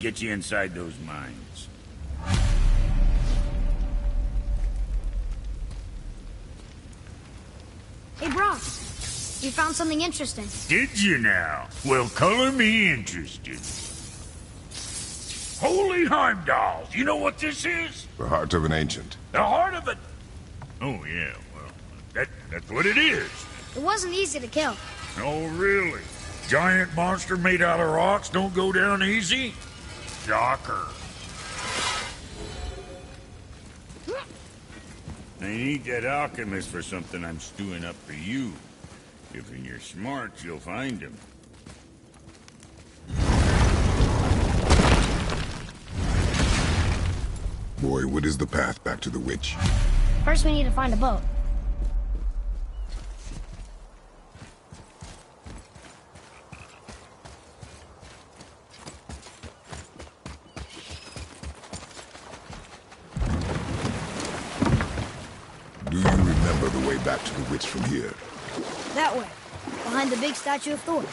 get you inside those mines. Hey, Brock. You found something interesting. Did you now? Well, color me interested. Holy Heimdall! You know what this is? The heart of an ancient. The heart of a... Oh, yeah, well, that's what it is. It wasn't easy to kill. Oh, really? Giant monster made out of rocks don't go down easy? Shocker. I need that alchemist for something I'm stewing up for you. If you're smart, you'll find him. Boy, what is the path back to the witch? First, we need to find a boat. Do you remember the way back to the witch from here? That way. Behind the big statue of Thor.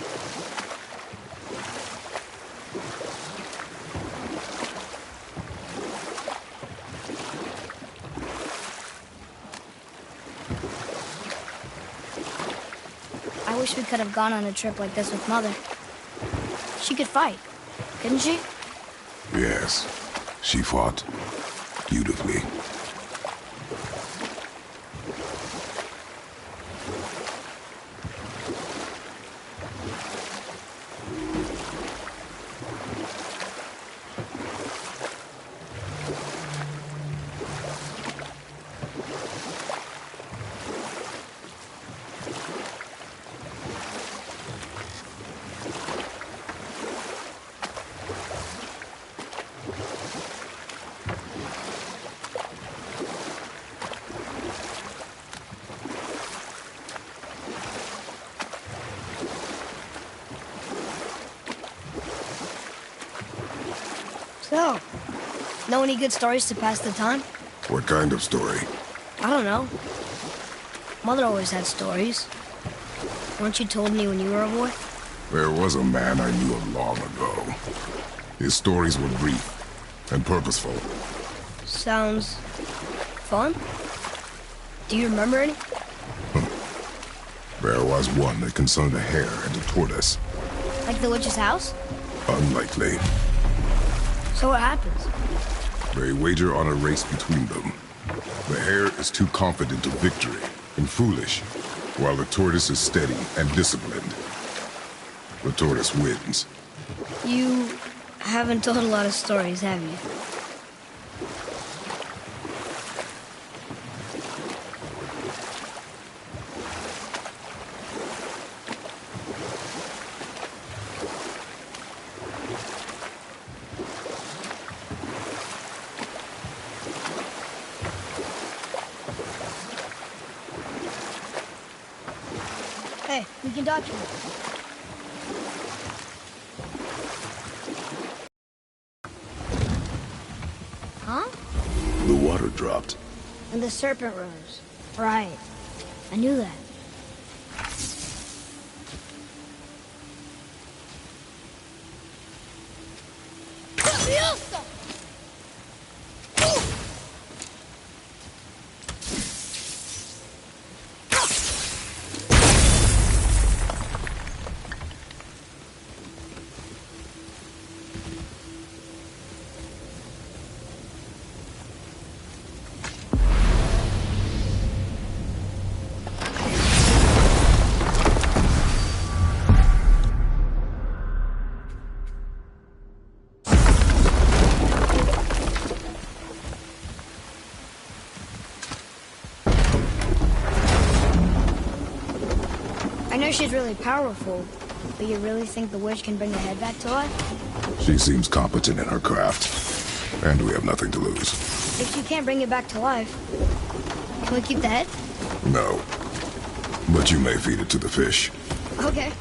I wish we could have gone on a trip like this with Mother. She could fight, couldn't she? Yes. She fought beautifully. So, know any good stories to pass the time? What kind of story? I don't know. Mother always had stories. Weren't you told me when you were a boy? There was a man I knew of long ago. His stories were brief and purposeful. Sounds fun. Do you remember any? There was one that concerned a hare and a tortoise. Like the witch's house? Unlikely. So what happens? They wager on a race between them. The hare is too confident of victory and foolish, while the tortoise is steady and disciplined. The tortoise wins. You haven't told a lot of stories, have you? Hey, we can dodge you. Huh? The water dropped. And the serpent rose. Right. I knew that. I know she's really powerful, but you really think the witch can bring the head back to life? She seems competent in her craft, and we have nothing to lose. If she can't bring it back to life, can we keep the head? No. But you may feed it to the fish. Okay.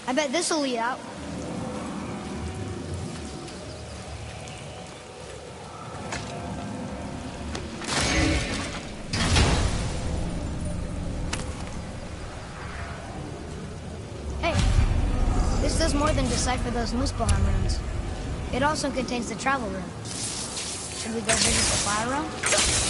I bet this'll lead out. Hey, this does more than decipher those Muspelheim runes. It also contains the travel room. Should we go visit the fire room?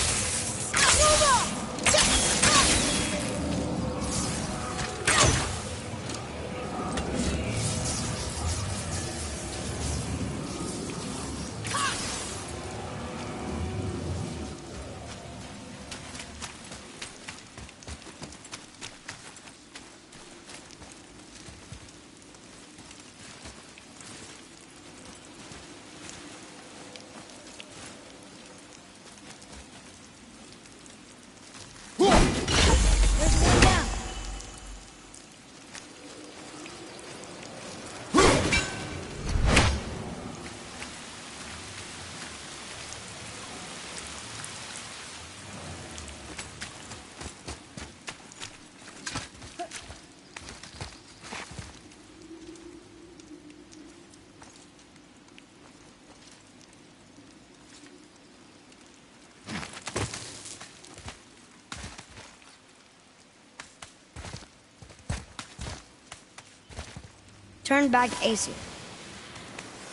Turn back Aesir.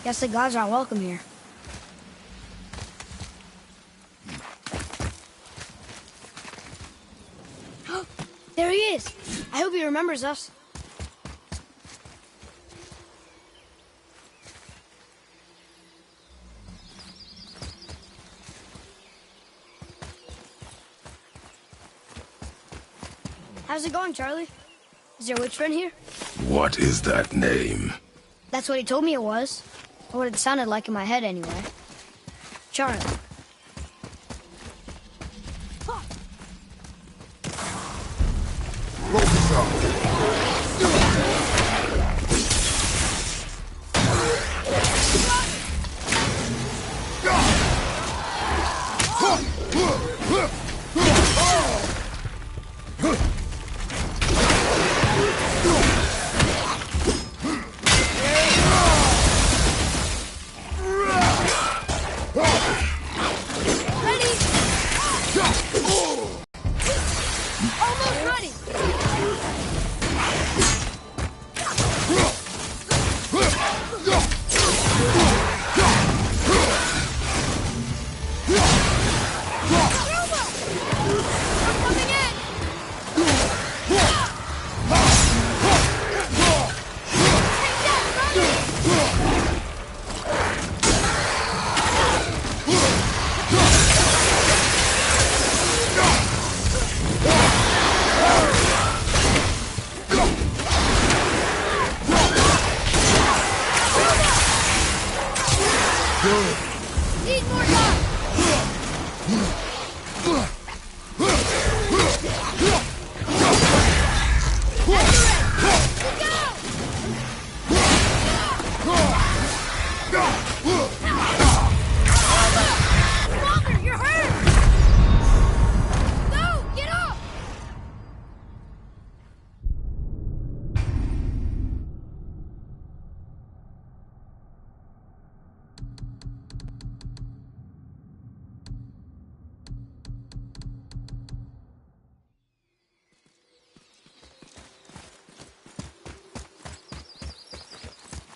Guess the gods aren't welcome here. There he is! I hope he remembers us. How's it going, Charlie? Is your witch friend here? What is that name? That's what he told me it was. Or what it sounded like in my head, anyway. Charlie.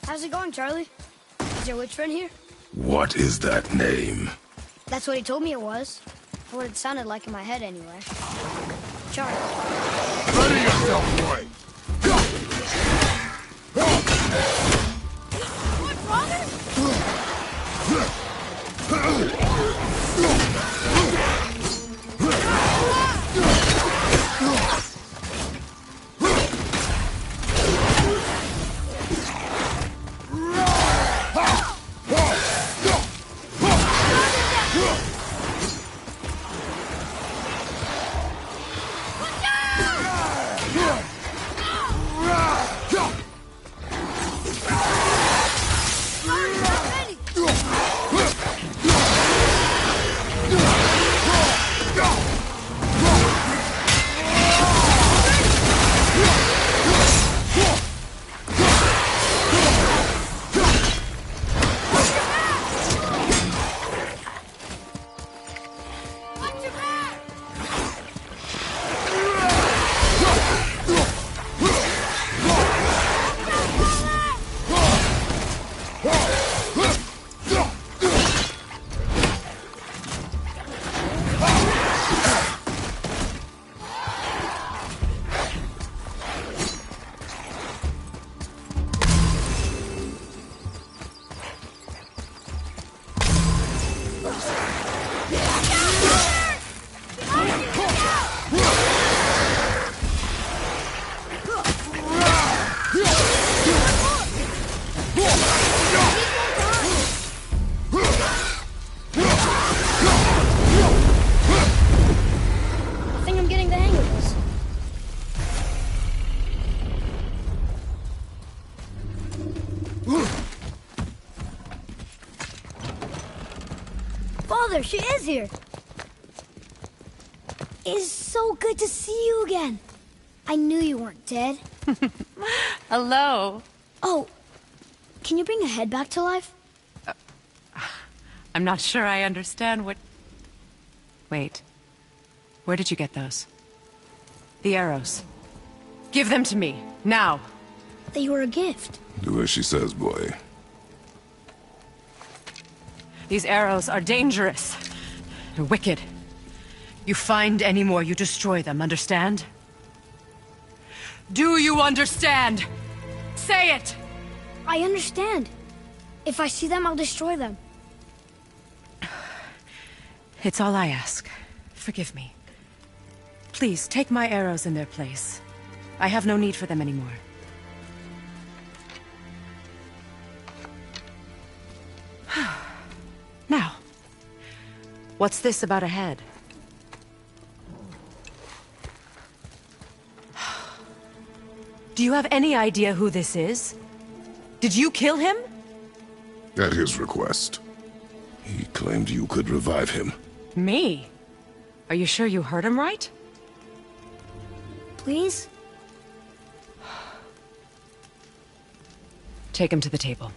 How's it going, Charlie? Is your witch friend here? What is that name? That's what he told me it was. Or what it sounded like in my head, anyway. Charlie. Ready yourself, boy! What, brother? I think I'm getting the hang of this. Father, she is here. It's so good to see you again. I knew you weren't dead. Hello. Oh, can you bring a head back to life? I'm not sure I understand what... Wait. Where did you get those? The arrows. Give them to me, now. They were a gift. Do as she says, boy. These arrows are dangerous. They're wicked. You find any more, you destroy them, understand? Do you understand? Say it! I understand. If I see them, I'll destroy them. It's all I ask. Forgive me. Please, take my arrows in their place. I have no need for them anymore. Now, what's this about a head? Do you have any idea who this is? Did you kill him? At his request. He claimed you could revive him. Me? Are you sure you heard him right? Please? Take him to the table.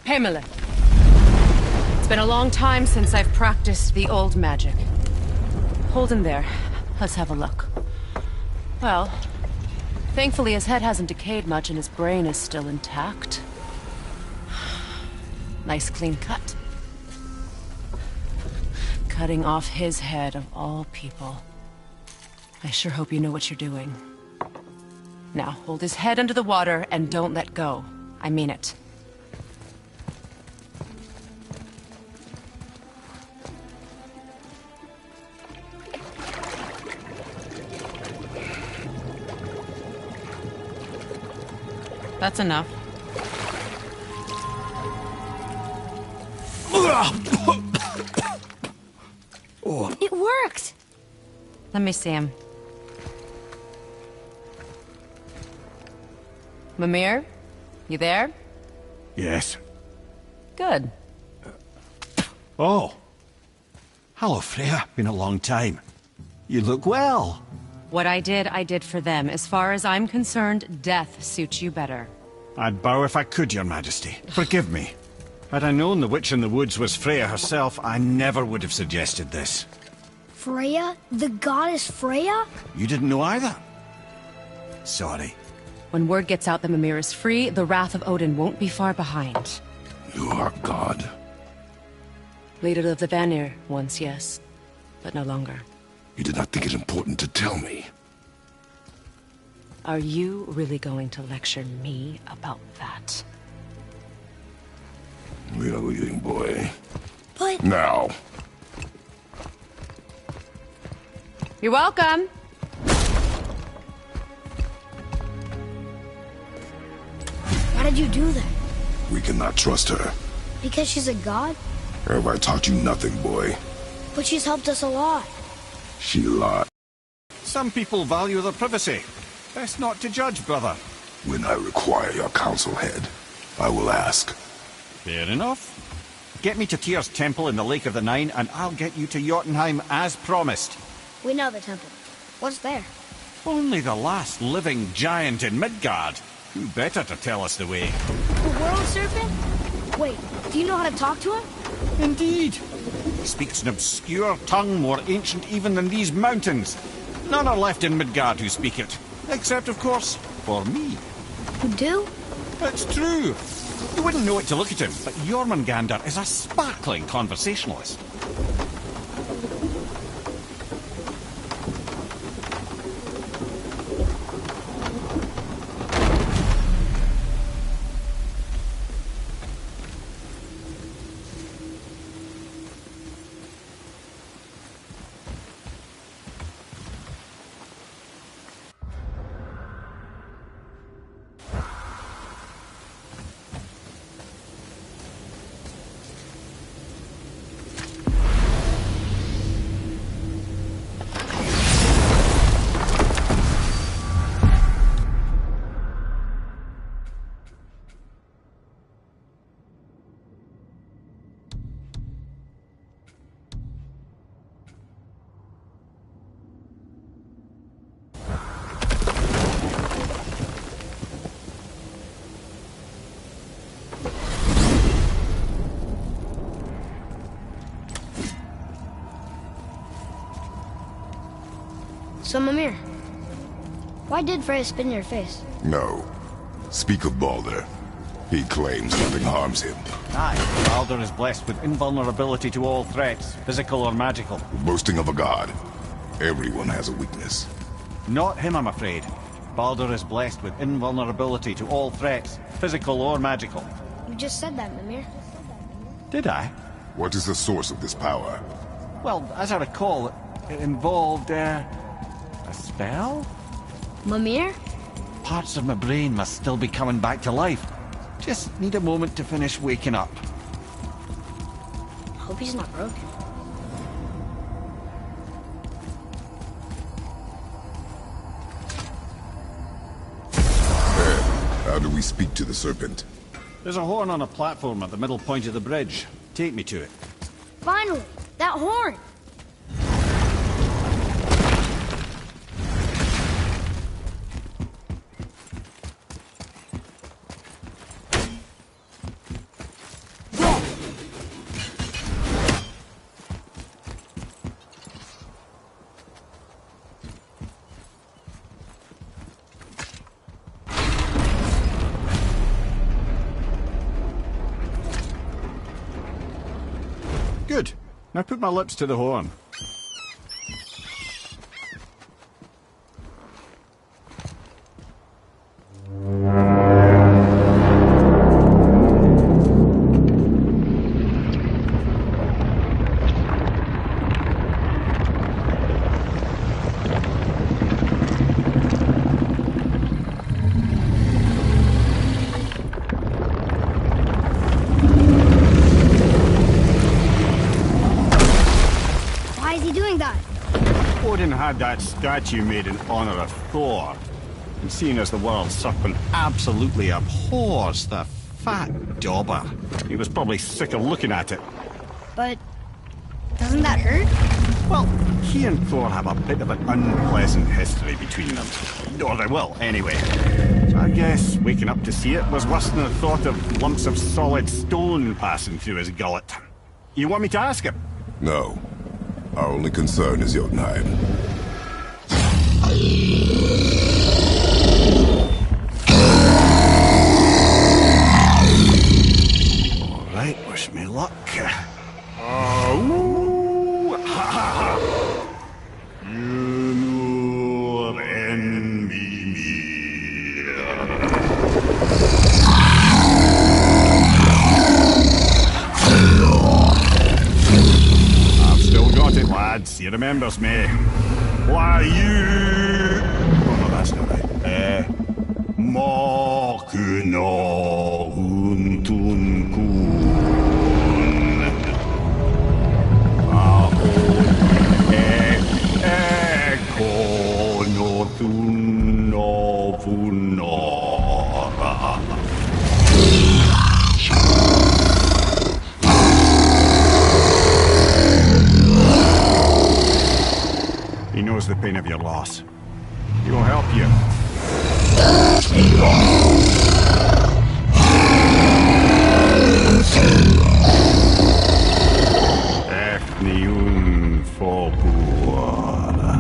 Pamela. It's been a long time since I've practiced the old magic. Hold him there. Let's have a look. Well, thankfully his head hasn't decayed much and his brain is still intact. Nice clean cut. Cutting off his head of all people. I sure hope you know what you're doing. Now, hold his head under the water and don't let go. I mean it. That's enough. It worked! Let me see him. Mimir? You there? Yes. Good. Oh. Hello, Freya. Been a long time. You look well. What I did for them. As far as I'm concerned, death suits you better. I'd bow if I could, Your Majesty. Forgive me. Had I known the witch in the woods was Freya herself, I never would have suggested this. Freya? The goddess Freya? You didn't know either? Sorry. When word gets out that Mimir is free, the wrath of Odin won't be far behind. You are God. Leader of the Vanir, once yes, but no longer. You did not think it important to tell me. Are you really going to lecture me about that? We are leaving, boy. But... Now. You're welcome. Why did you do that? We cannot trust her. Because she's a god? Have I taught you nothing, boy? But she's helped us a lot. She lied. Some people value their privacy. Best not to judge, brother. When I require your council head, I will ask. Fair enough. Get me to Tyr's temple in the Lake of the Nine, and I'll get you to Jotunheim as promised. We know the temple. What's there? Only the last living giant in Midgard. Who better to tell us the way? The world serpent? Wait, do you know how to talk to him? Indeed. He speaks an obscure tongue more ancient even than these mountains. None are left in Midgard who speak it. Except, of course, for me. You do? It's true. You wouldn't know it to look at him, but Jormungandr is a sparkling conversationalist. So, Mimir, why did Freya spit in your face? No. Speak of Baldur. He claims nothing harms him. Aye, Baldur is blessed with invulnerability to all threats, physical or magical. Boasting of a god. Everyone has a weakness. Not him, I'm afraid. Baldur is blessed with invulnerability to all threats, physical or magical. You just said that, Mimir. Did I? What is the source of this power? Well, as I recall, it involved, a spell? Mimir? Parts of my brain must still be coming back to life. Just need a moment to finish waking up. Hope he's not broken. How do we speak to the serpent? There's a horn on a platform at the middle point of the bridge. Take me to it. Finally! That horn! Good. Now put my lips to the horn. Why is he doing that? Odin had that statue made in honor of Thor. And seeing as the world serpent absolutely abhors the fat dauber, he was probably sick of looking at it. But... doesn't that hurt? Well, he and Thor have a bit of an unpleasant history between them. Or they will, anyway. So I guess waking up to see it was worse than the thought of lumps of solid stone passing through his gullet. You want me to ask him? No. Our only concern is Jotunheim. remembers me. Why you... Oh, no, that's not right. Mokuno Untun Kun. Eko no Tuno Funora. He knows the pain of your loss. He will help you. Efniun Fobuara.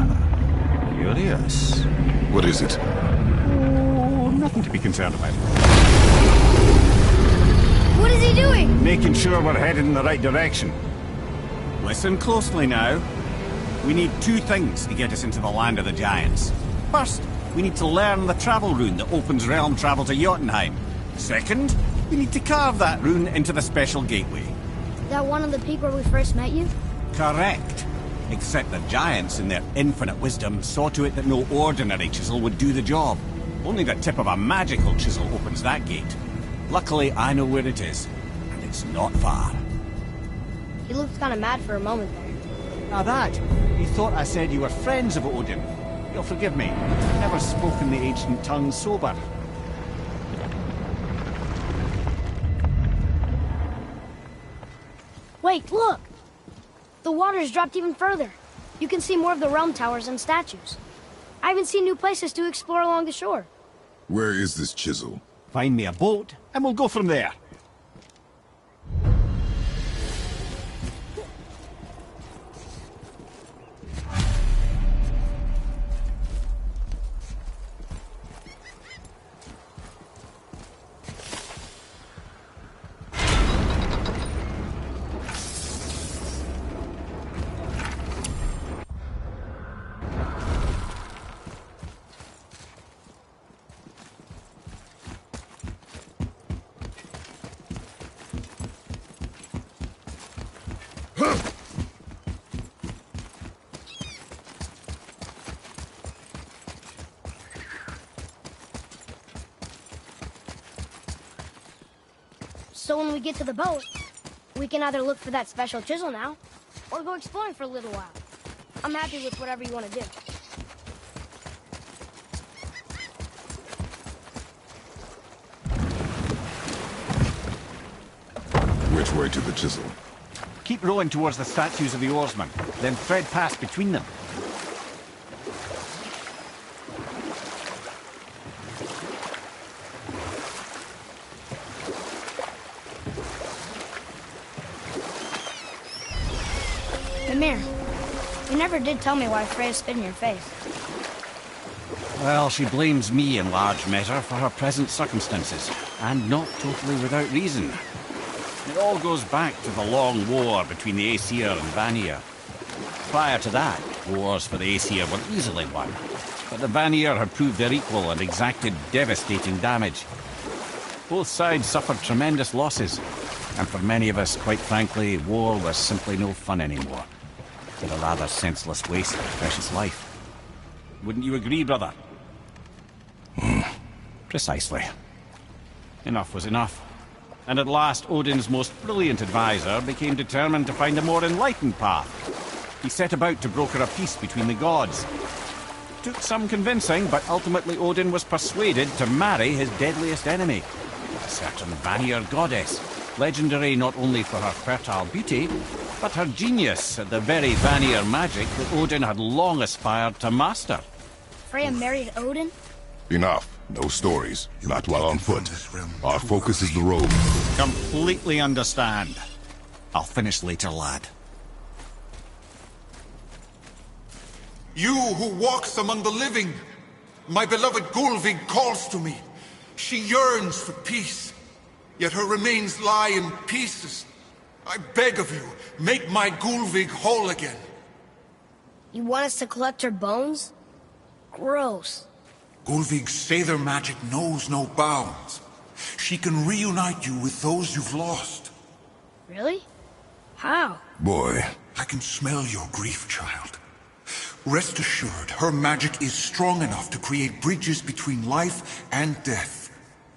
Curious. What is it? Oh, nothing to be concerned about. What is he doing? Making sure we're headed in the right direction. Listen closely now. We need two things to get us into the land of the giants. First, we need to learn the travel rune that opens realm travel to Jotunheim. Second, we need to carve that rune into the special gateway. That one on the peak where we first met you? Correct. Except the giants, in their infinite wisdom, saw to it that no ordinary chisel would do the job. Only the tip of a magical chisel opens that gate. Luckily, I know where it is, and it's not far. He looked kind of mad for a moment there. Now that, he thought I said you were friends of Odin. You'll forgive me. I've never spoken the ancient tongue sober. Wait, look! The water's dropped even further. You can see more of the realm towers and statues. I even see new places to explore along the shore. Where is this chisel? Find me a boat, and we'll go from there. So when we get to the boat, we can either look for that special chisel now, or go exploring for a little while. I'm happy with whatever you want to do. Which way to the chisel? Keep rowing towards the statues of the oarsmen, then thread past between them. Mimir, you never did tell me why Freya spit in your face. Well, she blames me in large measure for her present circumstances, and not totally without reason. It all goes back to the long war between the Aesir and Vanir. Prior to that, wars for the Aesir were easily won, but the Vanir had proved their equal and exacted devastating damage. Both sides suffered tremendous losses, and for many of us, quite frankly, war was simply no fun anymore. But a rather senseless waste of precious life. Wouldn't you agree, brother? Precisely. Enough was enough. And at last, Odin's most brilliant advisor became determined to find a more enlightened path. He set about to broker a peace between the gods. Took some convincing, but ultimately Odin was persuaded to marry his deadliest enemy, a certain Vanir goddess, legendary not only for her fertile beauty, but her genius at the very Vanir magic that Odin had long aspired to master. Freya married Odin? Enough. No stories. Not while on foot. Our focus is the road. Completely understand. I'll finish later, lad. You who walks among the living, my beloved Gulvig calls to me. She yearns for peace, yet her remains lie in pieces. I beg of you, make my Gulvig whole again. You want us to collect her bones? Gross. Gulvig's Seidr magic knows no bounds. She can reunite you with those you've lost. Really? How? Boy, I can smell your grief, child. Rest assured, her magic is strong enough to create bridges between life and death.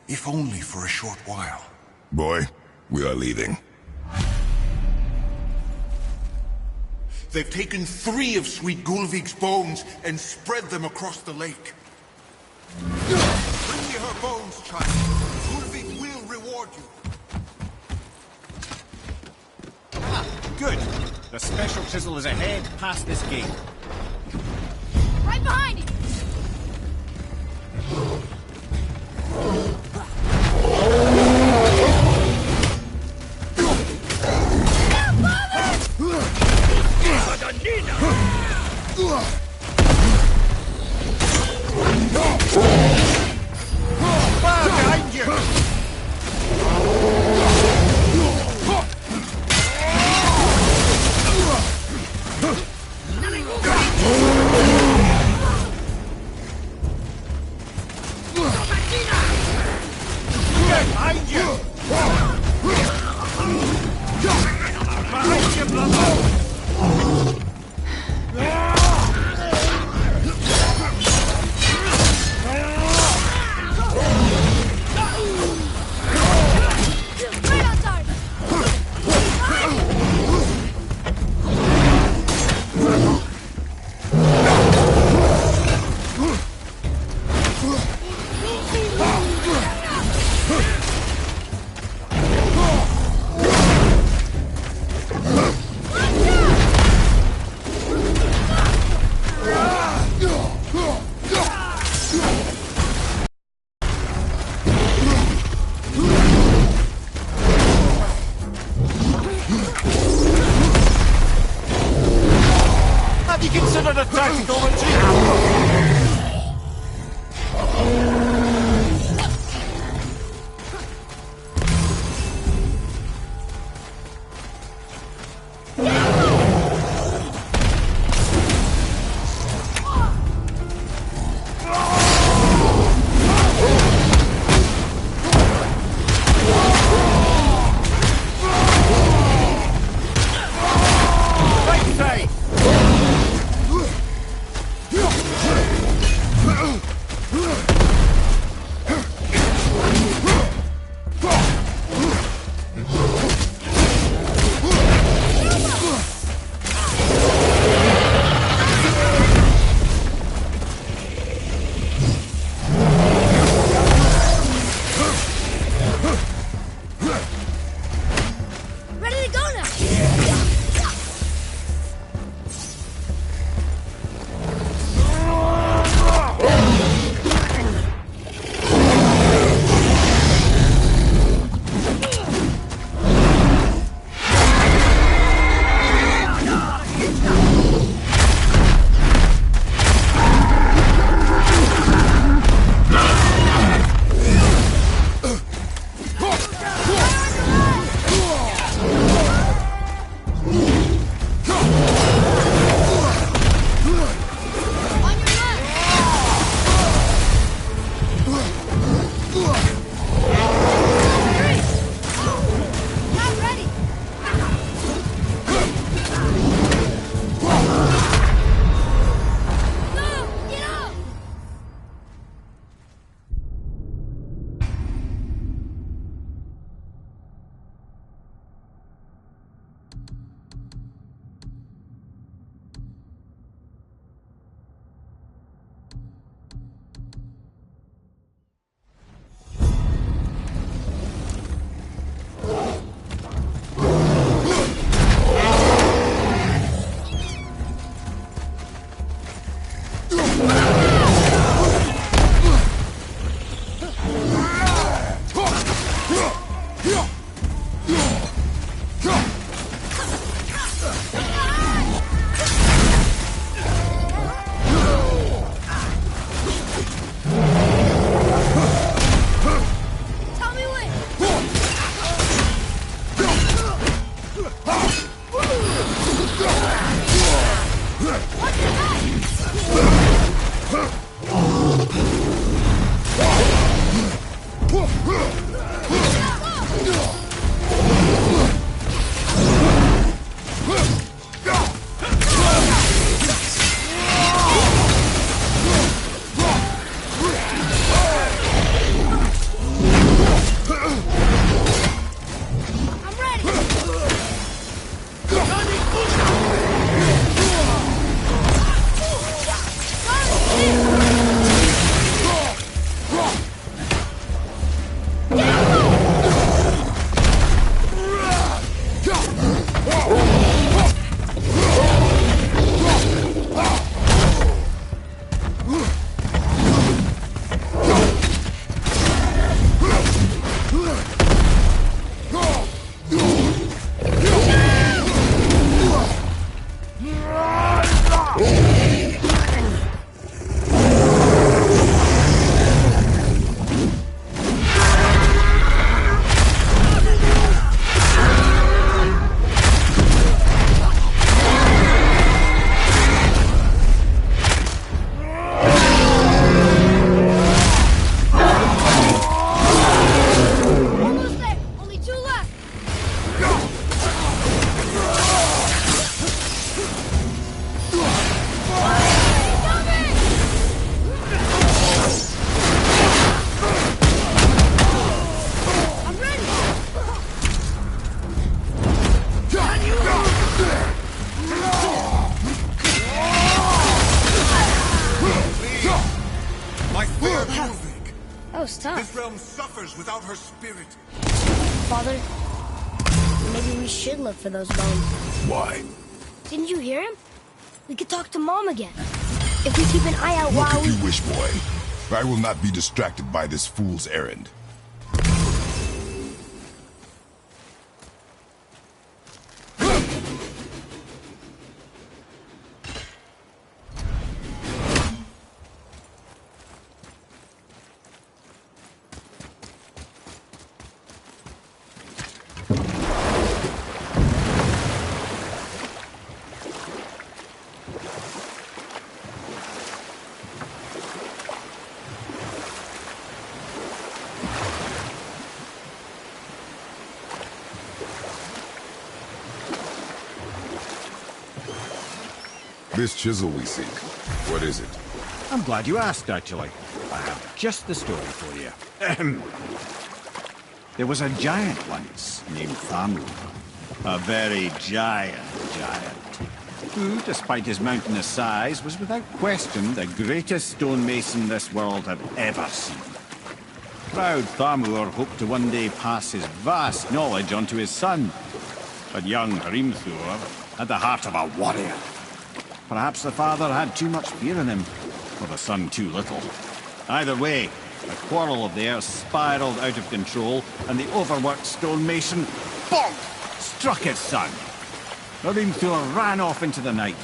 If only for a short while. Boy, we are leaving. They've taken 3 of Sweet Gulvig's bones and spread them across the lake. Bring me her bones, child. Gulvig will reward you. Ah, good. The special chisel is ahead past this gate. Right behind you! Behind you! Behind you! Behind you, brother! Right on target! was tough. This realm suffers without her spirit. Father, maybe we should look for those bones. Why? Didn't you hear him? We could talk to Mom again. If we keep an eye out Look while if you wish, boy. I will not be distracted by this fool's errand. This chisel we seek, what is it? I'm glad you asked, actually. I have just the story for you. Ahem. There was a giant once named Thamur. A very giant, who, despite his mountainous size, was without question the greatest stonemason this world had ever seen. Proud Thamur hoped to one day pass his vast knowledge onto his son. But young Hrimthur had the heart of a warrior. Perhaps the father had too much fear in him, or the son too little. Either way, a quarrel of theirs spiraled out of control, and the overworked stonemason, bonk, struck his son. Hrimthur ran off into the night.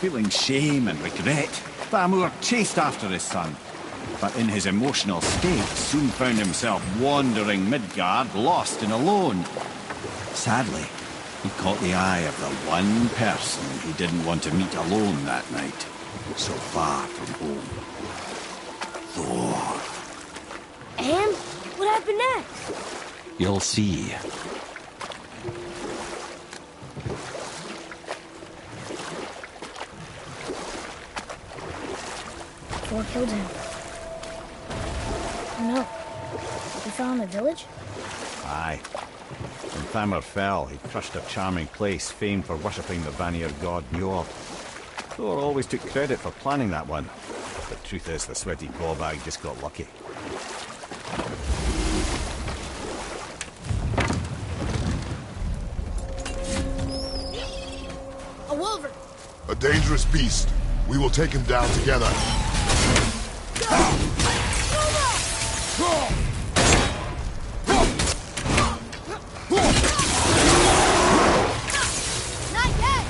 Feeling shame and regret, Thamur chased after his son, but in his emotional state soon found himself wandering Midgard, lost and alone. Sadly, he caught the eye of the one person he didn't want to meet alone that night, so far from home. Thor. And what happened next? You'll see. Thor killed him. No. He fell in the village? Aye. When Thamur fell, he crushed a charming place famed for worshipping the Vanir god Njord. Thor always took credit for planning that one. But truth is, the sweaty clawbag just got lucky. A wolverine! A dangerous beast. We will take him down together. Not yet!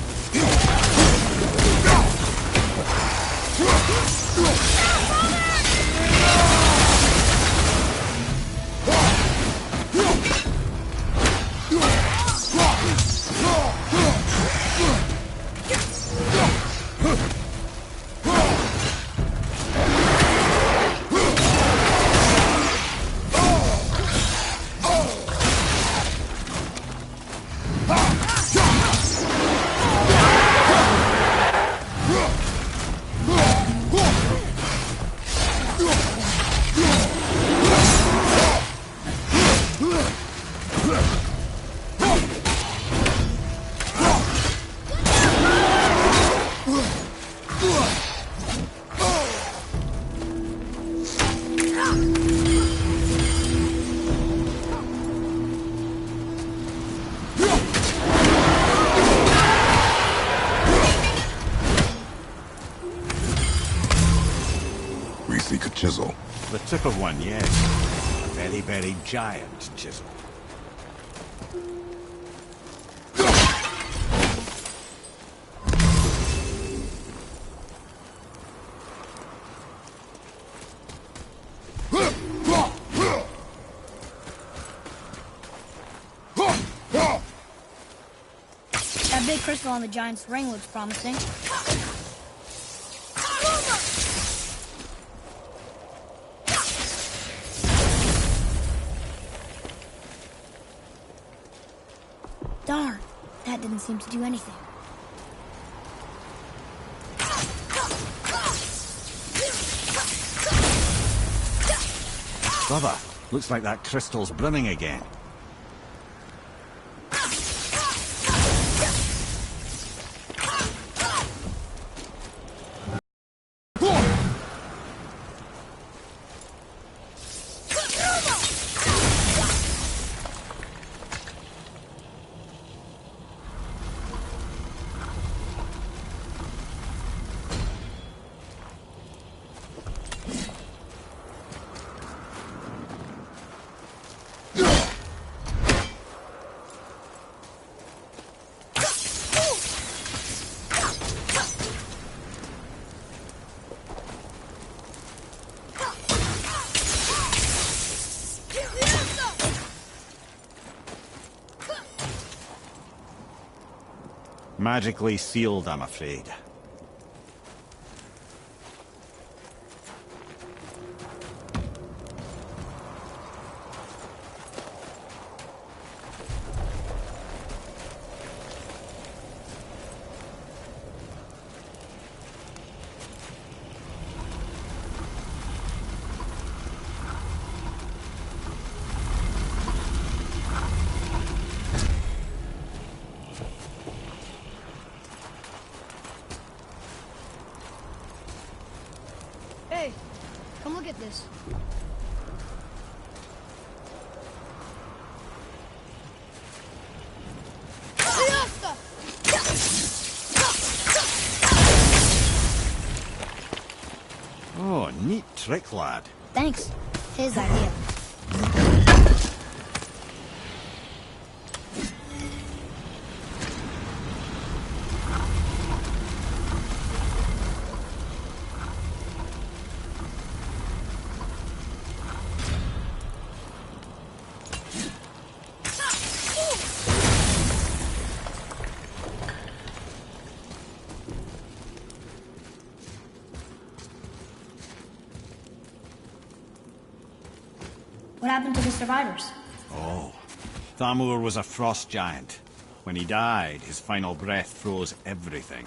We seek a chisel. The tip of one, yes. A very, very giant chisel. That big crystal on the giant's ring looks promising. Darn, that didn't seem to do anything. Brother, looks like that crystal's brimming again. Magically sealed, I'm afraid. Hey, come look at this. Oh, neat trick, lad. Thanks. His idea. What happened to the survivors? Oh, Thamur was a frost giant. When he died, his final breath froze everything.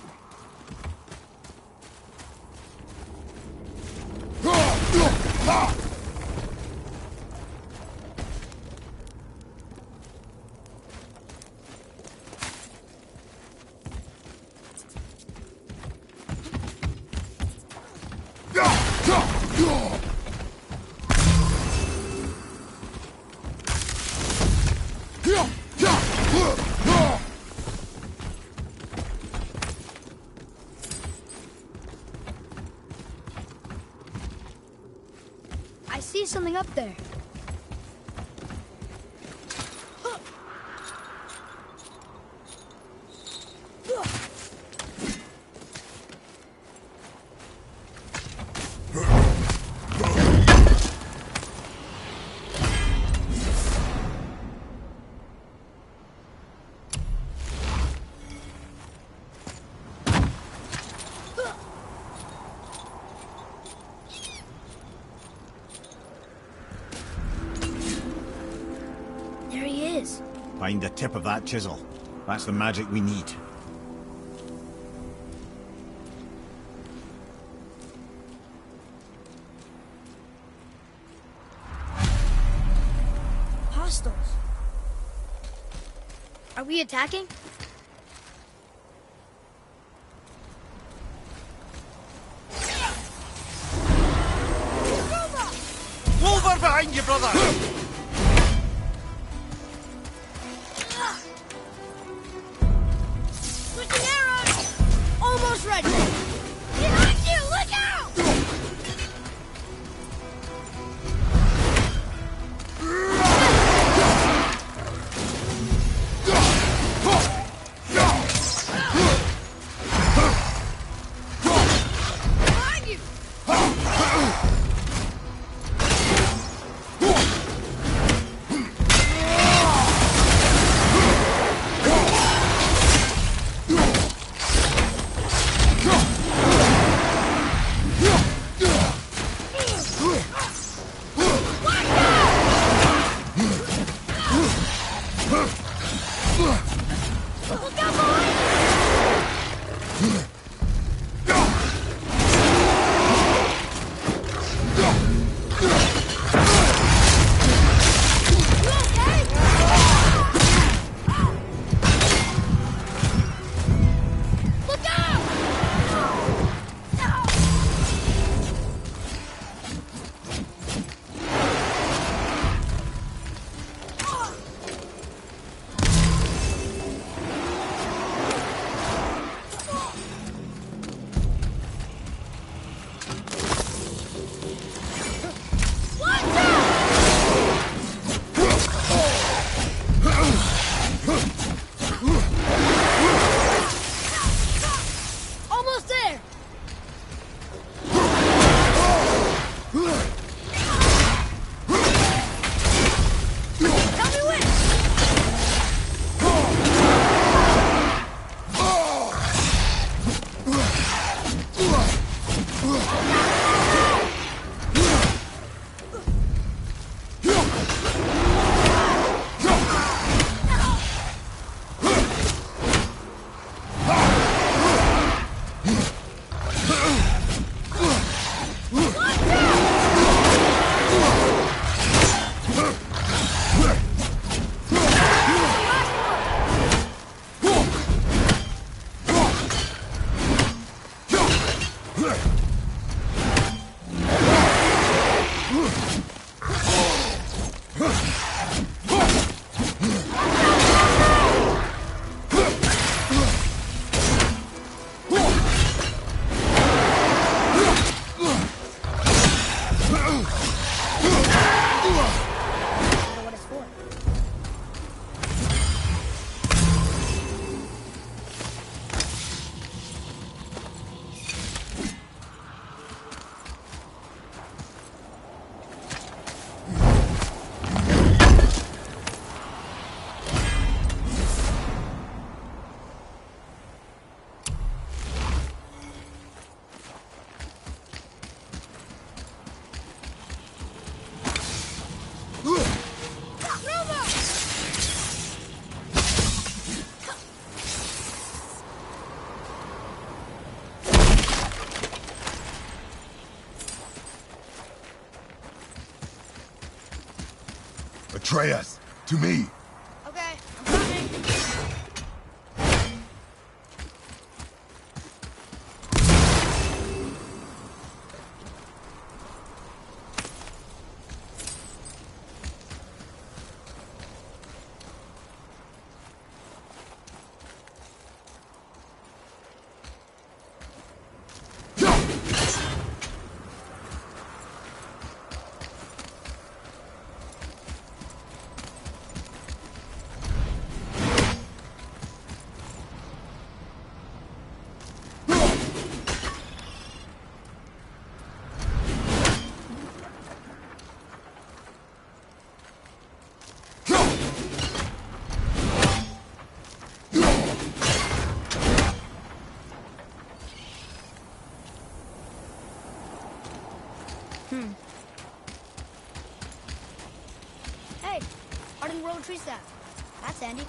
I see something up there. There he is. Find the tip of that chisel. That's the magic we need. Hostiles. Are we attacking? Wolver behind you, brother! Switching arrows! Almost ready! Behind you! Look out! Behind you! matter what it's for. Atreus, to me. Okay, I'm coming. Hey, hardened royal tree staff. That's handy.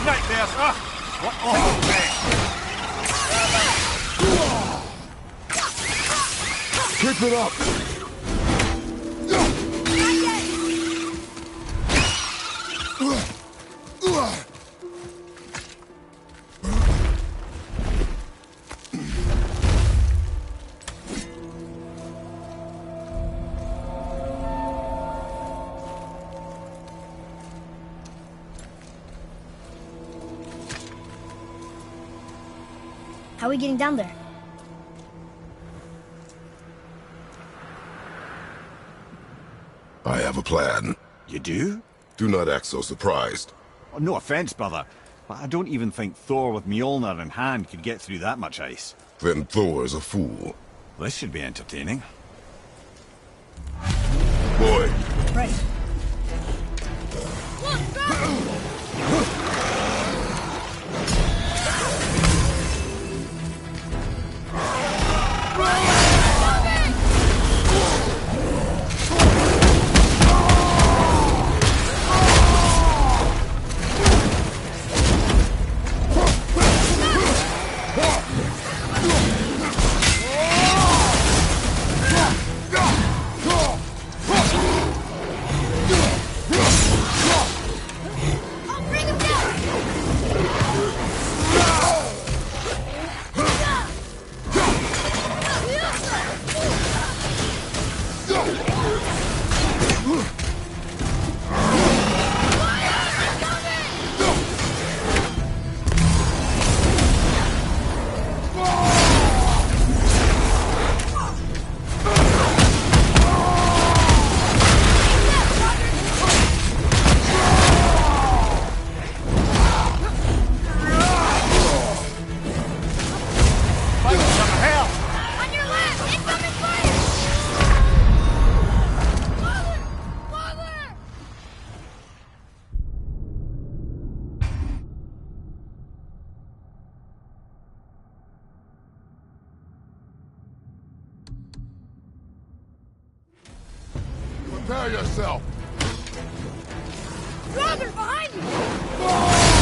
Nightmares! Ah! What? Oh, man. Keep it up! How are we getting down there? I have a plan. You do? Do not act so surprised. Oh, no offense, brother, but I don't even think Thor with Mjolnir in hand could get through that much ice. Then Thor's a fool. This should be entertaining. Boy, Right. prepare yourself. Brother, behind you!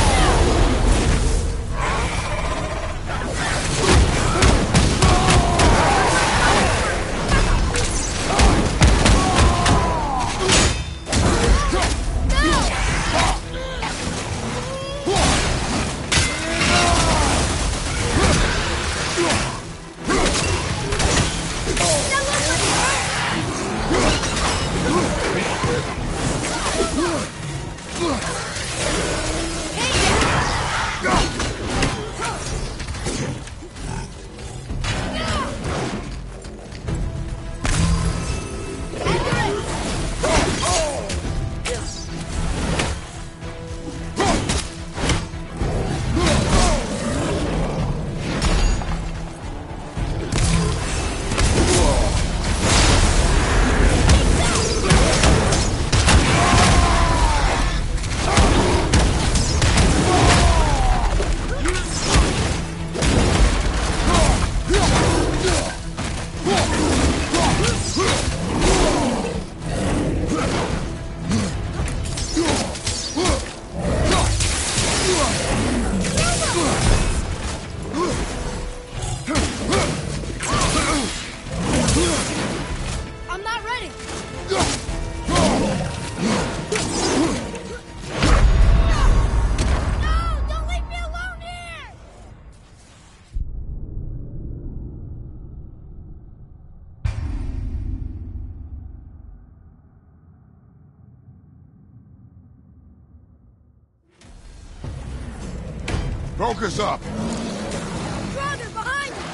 Focus up! Brother, behind you!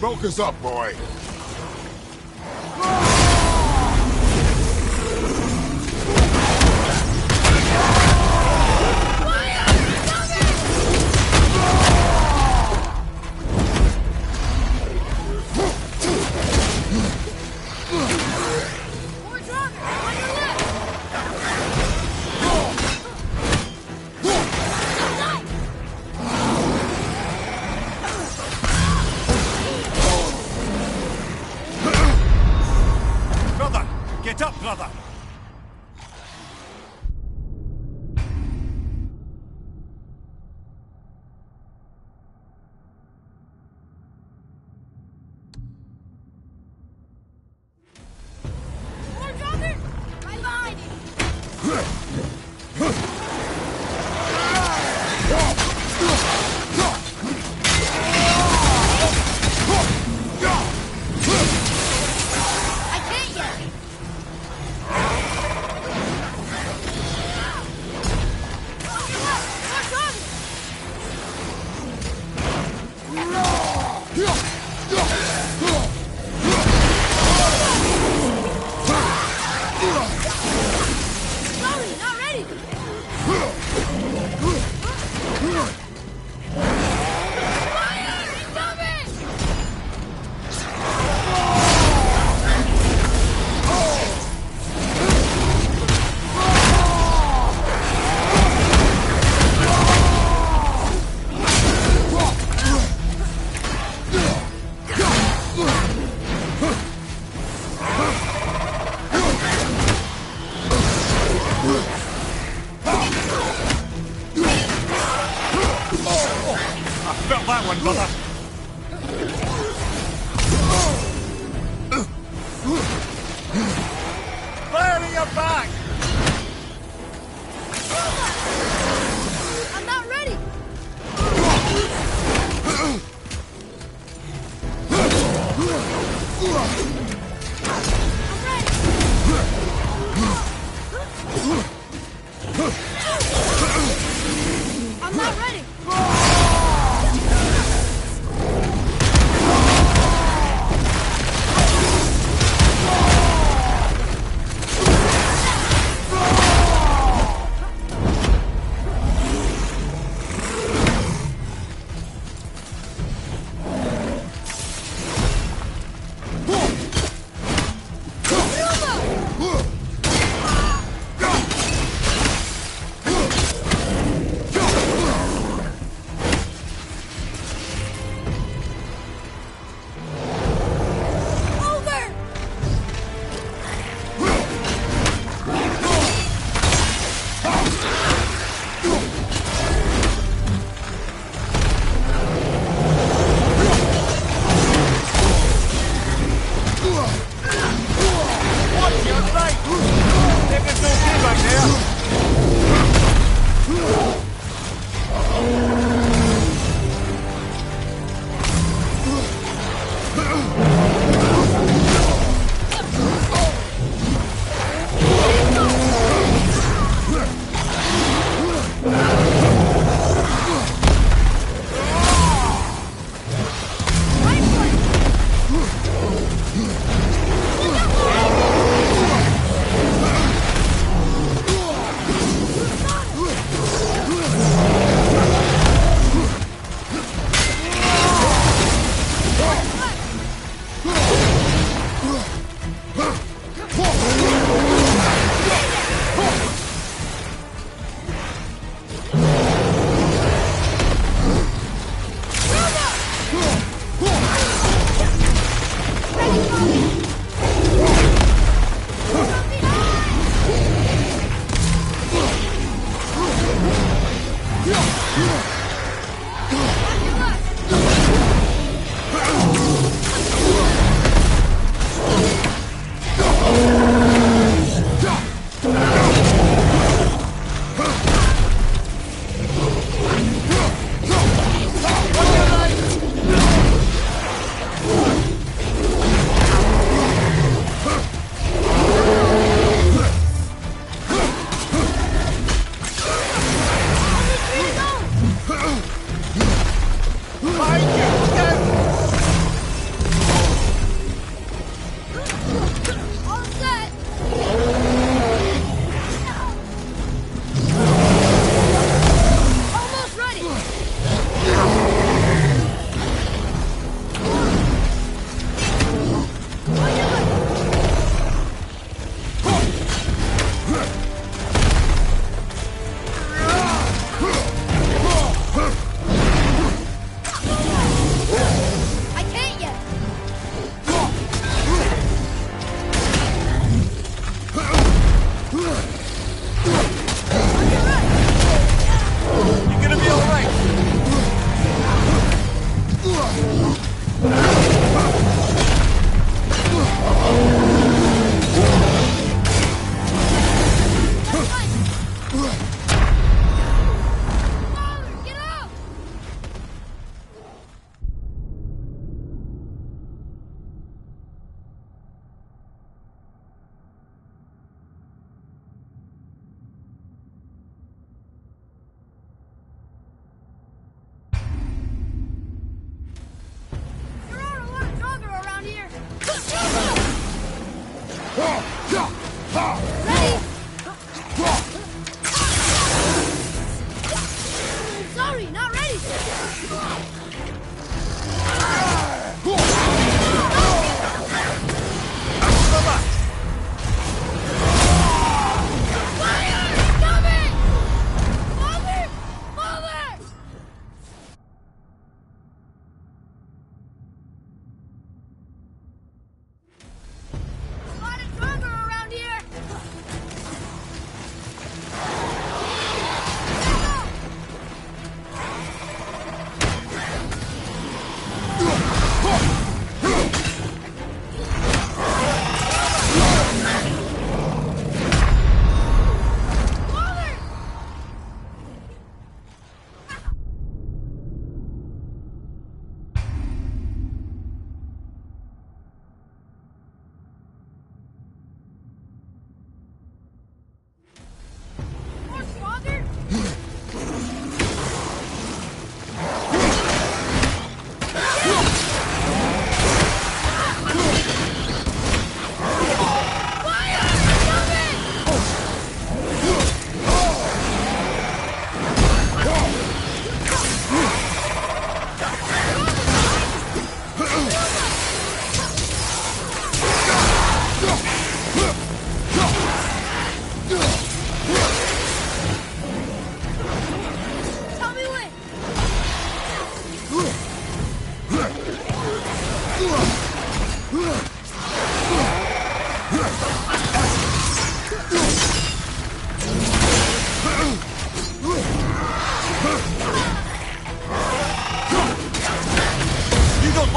Focus up, boy. that one, brother. Fire in your back! I'm not ready! I'm not ready!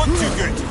look too good.